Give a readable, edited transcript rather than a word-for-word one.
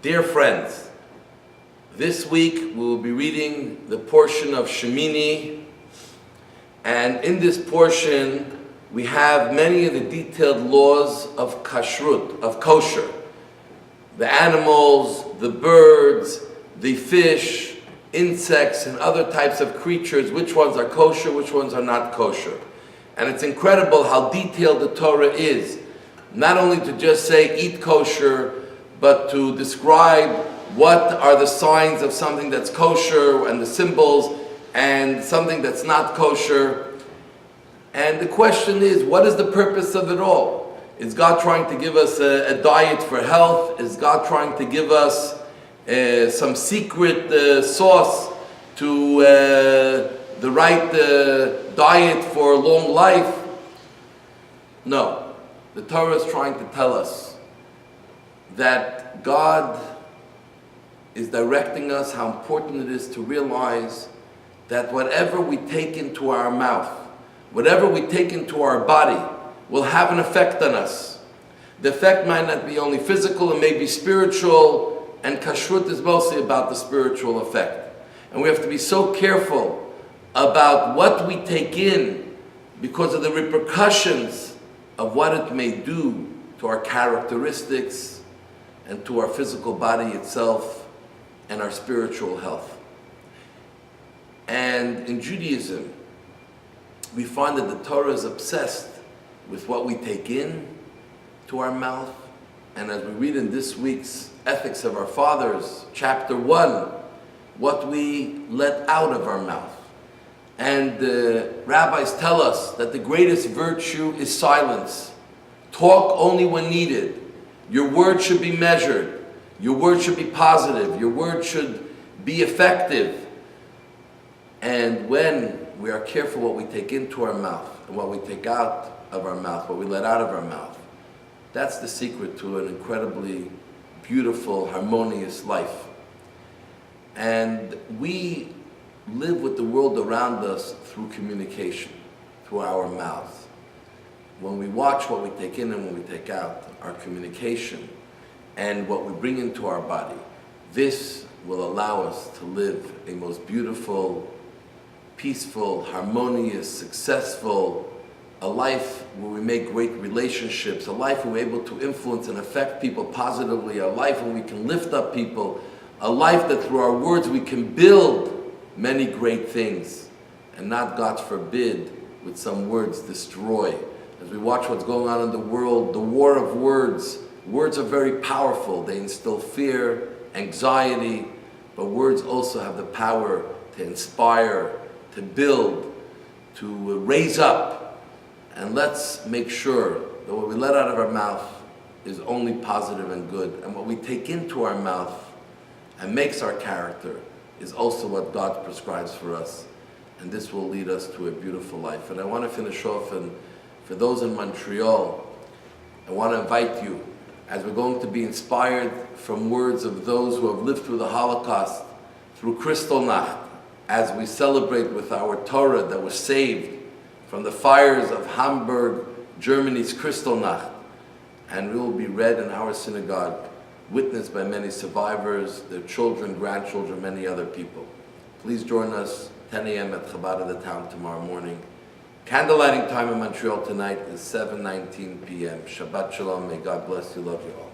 Dear friends, this week we will be reading the portion of Shemini, and in this portion we have many of the detailed laws of kashrut, of kosher. The animals, the birds, the fish, insects, and other types of creatures, which ones are kosher, which ones are not kosher. And it's incredible how detailed the Torah is, not only to just say eat kosher, but to describe what are the signs of something that's kosher and the symbols, and something that's not kosher. And the question is, what is the purpose of it all? Is God trying to give us a diet for health? Is God trying to give us some secret sauce to the right diet for long life? No. The Torah is trying to tell us that God is directing us how important it is to realize that whatever we take into our mouth, whatever we take into our body, will have an effect on us. The effect might not be only physical, it may be spiritual, and kashrut is mostly about the spiritual effect. And we have to be so careful about what we take in because of the repercussions of what it may do to our characteristics and to our physical body itself and our spiritual health. And in Judaism, we find that the Torah is obsessed with what we take in to our mouth. And as we read in this week's Ethics of Our Fathers, chapter 1, what we let out of our mouth. And the rabbis tell us that the greatest virtue is silence. Talk only when needed. Your words should be measured. Your words should be positive. Your words should be effective. And when we are careful what we take into our mouth and what we take out of our mouth, what we let out of our mouth, that's the secret to an incredibly beautiful, harmonious life. And we live with the world around us through communication, through our mouths. When we watch what we take in and when we take out, our communication and what we bring into our body, this will allow us to live a most beautiful, peaceful, harmonious, successful, a life where we make great relationships, a life where we're able to influence and affect people positively, a life where we can lift up people, a life that through our words we can build many great things, and not, God forbid, with some words destroy. As we watch what's going on in the world, the war of words, words are very powerful. They instill fear, anxiety, but words also have the power to inspire, to build, to raise up. And let's make sure that what we let out of our mouth is only positive and good. And what we take into our mouth and makes our character is also what God prescribes for us. And this will lead us to a beautiful life. And I want to finish off, and for those in Montreal, I want to invite you, as we're going to be inspired from words of those who have lived through the Holocaust, through Kristallnacht, as we celebrate with our Torah that was saved from the fires of Hamburg, Germany's Kristallnacht, and it will be read in our synagogue, witnessed by many survivors, their children, grandchildren, many other people. Please join us 10 a.m. at Chabad of the Town tomorrow morning. Candlelighting time in Montreal tonight is 7:19 p.m. Shabbat Shalom. May God bless you. Love you all.